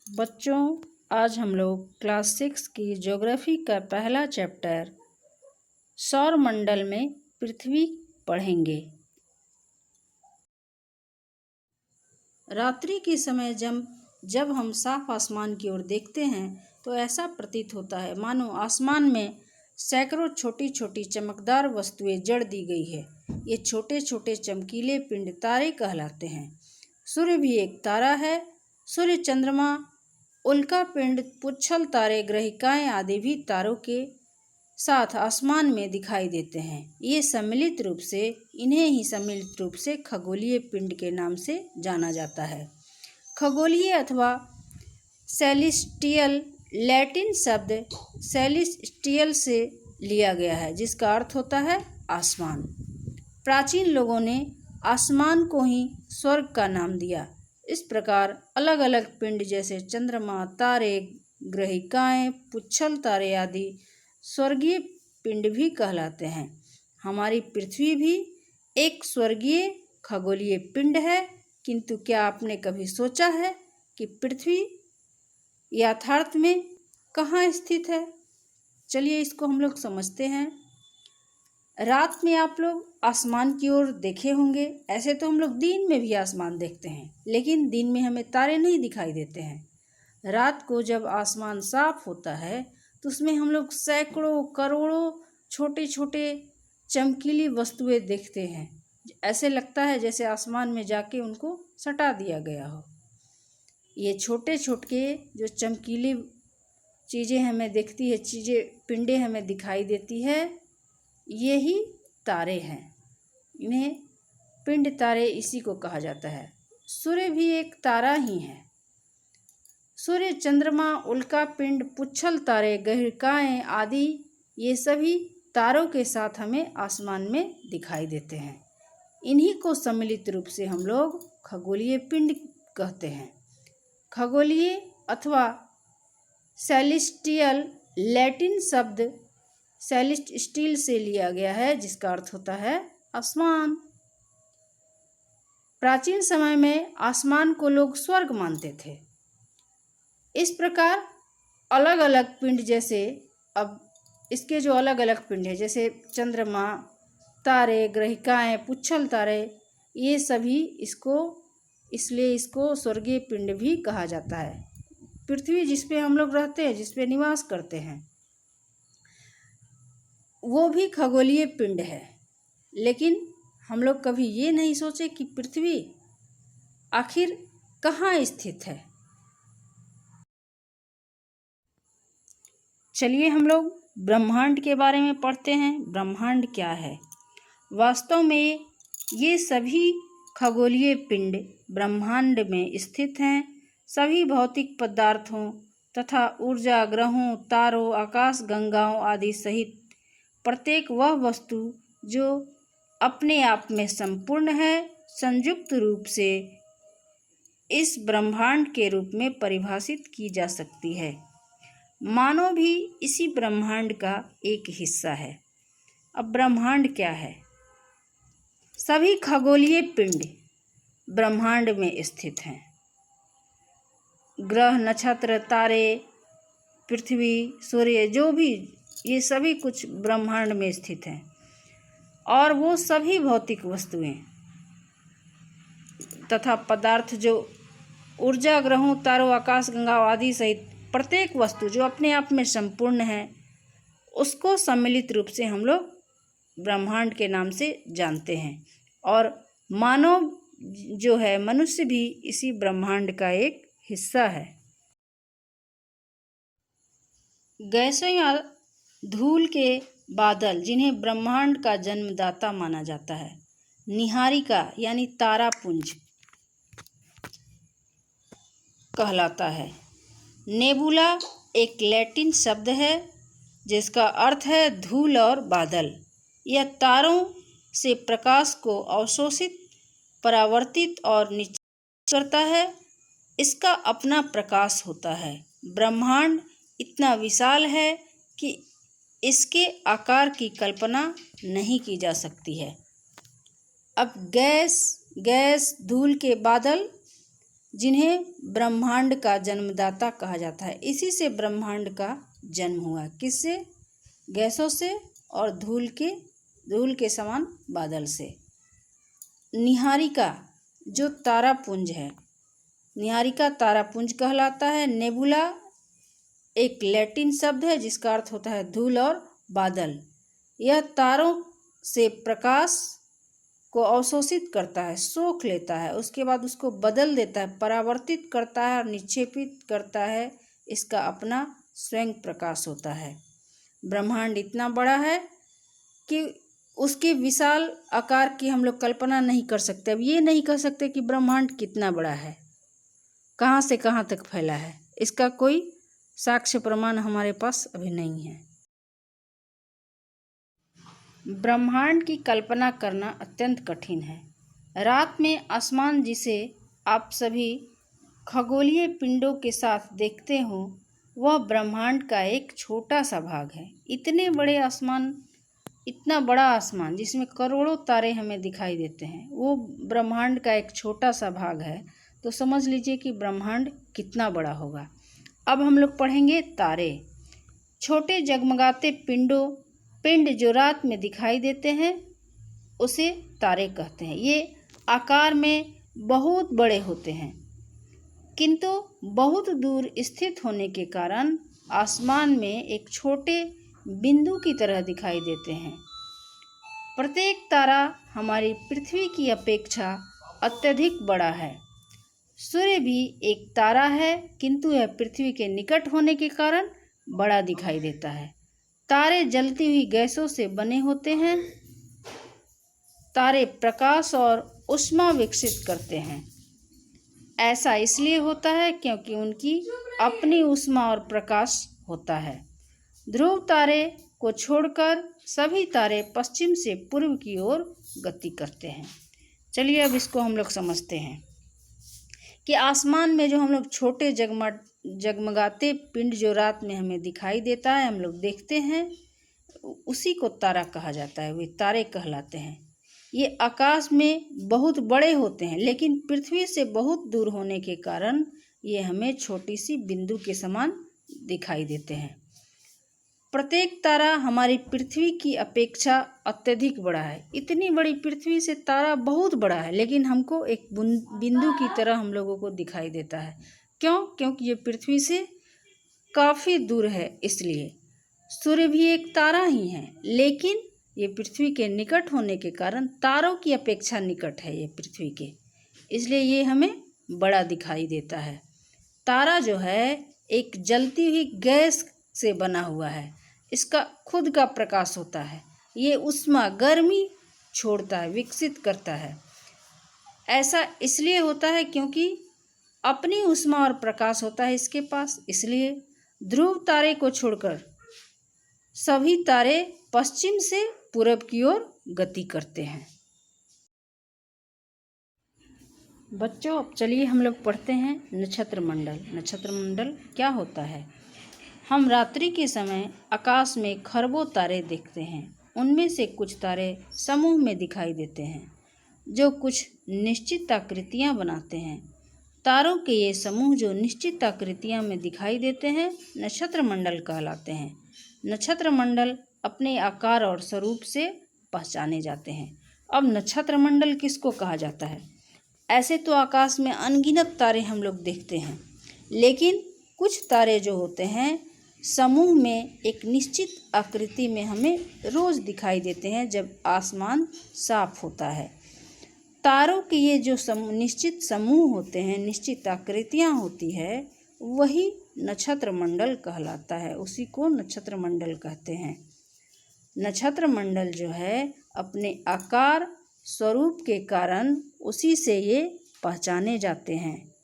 बच्चों, आज हम लोग क्लास 6 की ज्योग्राफी का पहला चैप्टर सौर मंडल में पृथ्वी पढ़ेंगे। रात्रि के समय जब हम साफ आसमान की ओर देखते हैं तो ऐसा प्रतीत होता है मानो आसमान में सैकड़ों छोटी छोटी चमकदार वस्तुएं जड़ दी गई है। ये छोटे छोटे चमकीले पिंड तारे कहलाते हैं। सूर्य भी एक तारा है। सूर्य, चंद्रमा, उल्का पिंड, पुच्छल तारे, ग्रहिकाएं आदि भी तारों के साथ आसमान में दिखाई देते हैं। इन्हें ही सम्मिलित रूप से खगोलीय पिंड के नाम से जाना जाता है। खगोलीय अथवा सेलेस्टियल लैटिन शब्द सेलेस्टियल से लिया गया है, जिसका अर्थ होता है आसमान। प्राचीन लोगों ने आसमान को ही स्वर्ग का नाम दिया। इस प्रकार अलग अलग पिंड जैसे चंद्रमा, तारे, ग्रहिकाएं, पुच्छल तारे आदि स्वर्गीय पिंड भी कहलाते हैं। हमारी पृथ्वी भी एक स्वर्गीय खगोलीय पिंड है। किंतु क्या आपने कभी सोचा है कि पृथ्वी यथार्थ में कहाँ स्थित है? चलिए इसको हम लोग समझते हैं। रात में आप लोग आसमान की ओर देखे होंगे। ऐसे तो हम लोग दिन में भी आसमान देखते हैं, लेकिन दिन में हमें तारे नहीं दिखाई देते हैं। रात को जब आसमान साफ होता है तो उसमें हम लोग सैकड़ों करोड़ों छोटे छोटे चमकीली वस्तुएं देखते हैं। ऐसे लगता है जैसे आसमान में जाके उनको सटा दिया गया हो। ये छोटे छोटे जो चमकीली चीज़ें हमें दिखती है, पिंडें हमें दिखाई देती है, यही तारे हैं। इन्हें पिंड तारे इसी को कहा जाता है। सूर्य भी एक तारा ही है। सूर्य, चंद्रमा, उल्का पिंड, पुच्छल तारे, ग्रहिकाएं आदि ये सभी तारों के साथ हमें आसमान में दिखाई देते हैं। इन्हीं को सम्मिलित रूप से हम लोग खगोलीय पिंड कहते हैं। खगोलीय अथवा सेलेस्टियल लैटिन शब्द सेलेस्टियल से लिया गया है, जिसका अर्थ होता है आसमान। प्राचीन समय में आसमान को लोग स्वर्ग मानते थे। इस प्रकार अलग अलग पिंड जैसे अब इसके जो अलग अलग पिंड है जैसे चंद्रमा, तारे, ग्रहिकाएं, पुच्छल तारे, ये सभी इसलिए इसको स्वर्गीय पिंड भी कहा जाता है। पृथ्वी जिस पे हम लोग रहते हैं, जिस पे निवास करते हैं, वो भी खगोलीय पिंड है। लेकिन हम लोग कभी ये नहीं सोचे कि पृथ्वी आखिर कहाँ स्थित है। चलिए हम लोग ब्रह्मांड के बारे में पढ़ते हैं। ब्रह्मांड क्या है? वास्तव में ये सभी खगोलीय पिंड ब्रह्मांड में स्थित हैं। सभी भौतिक पदार्थों तथा ऊर्जा, ग्रहों, तारों, आकाश गंगाओं आदि सहित प्रत्येक वह वस्तु जो अपने आप में संपूर्ण है, संयुक्त रूप से इस ब्रह्मांड के रूप में परिभाषित की जा सकती है। मानव भी इसी ब्रह्मांड का एक हिस्सा है। अब ब्रह्मांड क्या है? सभी खगोलीय पिंड ब्रह्मांड में स्थित हैं। ग्रह, नक्षत्र, तारे, पृथ्वी, सूर्य, जो भी ये सभी कुछ ब्रह्मांड में स्थित हैं। और वो सभी भौतिक वस्तुएं तथा पदार्थ जो ऊर्जा, ग्रहों, तारों, आकाश गंगाओं आदि सहित प्रत्येक वस्तु जो अपने आप में संपूर्ण है, उसको सम्मिलित रूप से हम लोग ब्रह्मांड के नाम से जानते हैं। और मानव जो है, मनुष्य भी इसी ब्रह्मांड का एक हिस्सा है। गैसों या धूल के बादल, जिन्हें ब्रह्मांड का जन्मदाता माना जाता है, निहारिका यानी तारापुंज कहलाता है। नेबुला एक लैटिन शब्द है जिसका अर्थ है धूल और बादल। यह तारों से प्रकाश को अवशोषित, परावर्तित और निश्चल करता है। इसका अपना प्रकाश होता है। ब्रह्मांड इतना विशाल है कि इसके आकार की कल्पना नहीं की जा सकती है। अब गैस धूल के बादल, जिन्हें ब्रह्मांड का जन्मदाता कहा जाता है। इसी से ब्रह्मांड का जन्म हुआ। किससे? गैसों से और धूल के समान बादल से। निहारिका जो तारापुंज है, निहारिका तारापुंज कहलाता है। नेबुला एक लैटिन शब्द है जिसका अर्थ होता है धूल और बादल। यह तारों से प्रकाश को अवशोषित करता है, सोख लेता है, उसके बाद उसको बदल देता है, परावर्तित करता है और निक्षेपित करता है। इसका अपना स्वयं प्रकाश होता है। ब्रह्मांड इतना बड़ा है कि उसके विशाल आकार की हम लोग कल्पना नहीं कर सकते। अब ये नहीं कह सकते कि ब्रह्मांड कितना बड़ा है, कहाँ से कहाँ तक फैला है। इसका कोई साक्ष्य प्रमाण हमारे पास अभी नहीं है। ब्रह्मांड की कल्पना करना अत्यंत कठिन है। रात में आसमान जिसे आप सभी खगोलीय पिंडों के साथ देखते हो, वह ब्रह्मांड का एक छोटा सा भाग है। इतना बड़ा आसमान जिसमें करोड़ों तारे हमें दिखाई देते हैं, वो ब्रह्मांड का एक छोटा सा भाग है। तो समझ लीजिए कि ब्रह्मांड कितना बड़ा होगा। अब हम लोग पढ़ेंगे तारे। छोटे जगमगाते पिंड जो रात में दिखाई देते हैं उसे तारे कहते हैं। ये आकार में बहुत बड़े होते हैं, किंतु बहुत दूर स्थित होने के कारण आसमान में एक छोटे बिंदु की तरह दिखाई देते हैं। प्रत्येक तारा हमारी पृथ्वी की अपेक्षा अत्यधिक बड़ा है। सूर्य भी एक तारा है, किंतु यह पृथ्वी के निकट होने के कारण बड़ा दिखाई देता है। तारे जलती हुई गैसों से बने होते हैं। तारे प्रकाश और ऊष्मा विकसित करते हैं। ऐसा इसलिए होता है क्योंकि उनकी अपनी ऊष्मा और प्रकाश होता है। ध्रुव तारे को छोड़कर सभी तारे पश्चिम से पूर्व की ओर गति करते हैं। चलिए अब इसको हम लोग समझते हैं कि आसमान में जो हम लोग छोटे जगमगाते पिंड जो रात में हमें दिखाई देता है, हम लोग देखते हैं, उसी को तारा कहा जाता है। वे तारे कहलाते हैं। ये आकाश में बहुत बड़े होते हैं, लेकिन पृथ्वी से बहुत दूर होने के कारण ये हमें छोटी सी बिंदु के समान दिखाई देते हैं। प्रत्येक तारा हमारी पृथ्वी की अपेक्षा अत्यधिक बड़ा है। इतनी बड़ी पृथ्वी से तारा बहुत बड़ा है, लेकिन हमको एक बिंदु की तरह हम लोगों को दिखाई देता है। क्यों? क्योंकि ये पृथ्वी से काफ़ी दूर है। इसलिए सूर्य भी एक तारा ही है, लेकिन ये पृथ्वी के निकट होने के कारण तारों की अपेक्षा निकट है ये पृथ्वी के, इसलिए ये हमें बड़ा दिखाई देता है। तारा जो है एक जलती हुई गैस से बना हुआ है। इसका खुद का प्रकाश होता है। ये ऊष्मा गर्मी छोड़ता है, विकसित करता है। ऐसा इसलिए होता है क्योंकि अपनी ऊष्मा और प्रकाश होता है इसके पास। इसलिए ध्रुव तारे को छोड़कर सभी तारे पश्चिम से पूरब की ओर गति करते हैं। बच्चों अब चलिए हम लोग पढ़ते हैं नक्षत्र मंडल। नक्षत्र मंडल क्या होता है? हम रात्रि के समय आकाश में खरबों तारे देखते हैं। उनमें से कुछ तारे समूह में दिखाई देते हैं जो कुछ निश्चित आकृतियाँ बनाते हैं। तारों के ये समूह जो निश्चित आकृतियाँ में दिखाई देते हैं नक्षत्र मंडल कहलाते हैं। नक्षत्र मंडल अपने आकार और स्वरूप से पहचाने जाते हैं। अब नक्षत्र मंडल किसको कहा जाता है? ऐसे तो आकाश में अनगिनत तारे हम लोग देखते हैं, लेकिन कुछ तारे जो होते हैं समूह में एक निश्चित आकृति में हमें रोज दिखाई देते हैं जब आसमान साफ होता है। तारों के ये जो निश्चित समूह होते हैं, निश्चित आकृतियाँ होती है, वही नक्षत्र मंडल कहलाता है। उसी को नक्षत्र मंडल कहते हैं। नक्षत्र मंडल जो है अपने आकार स्वरूप के कारण उसी से ये पहचाने जाते हैं।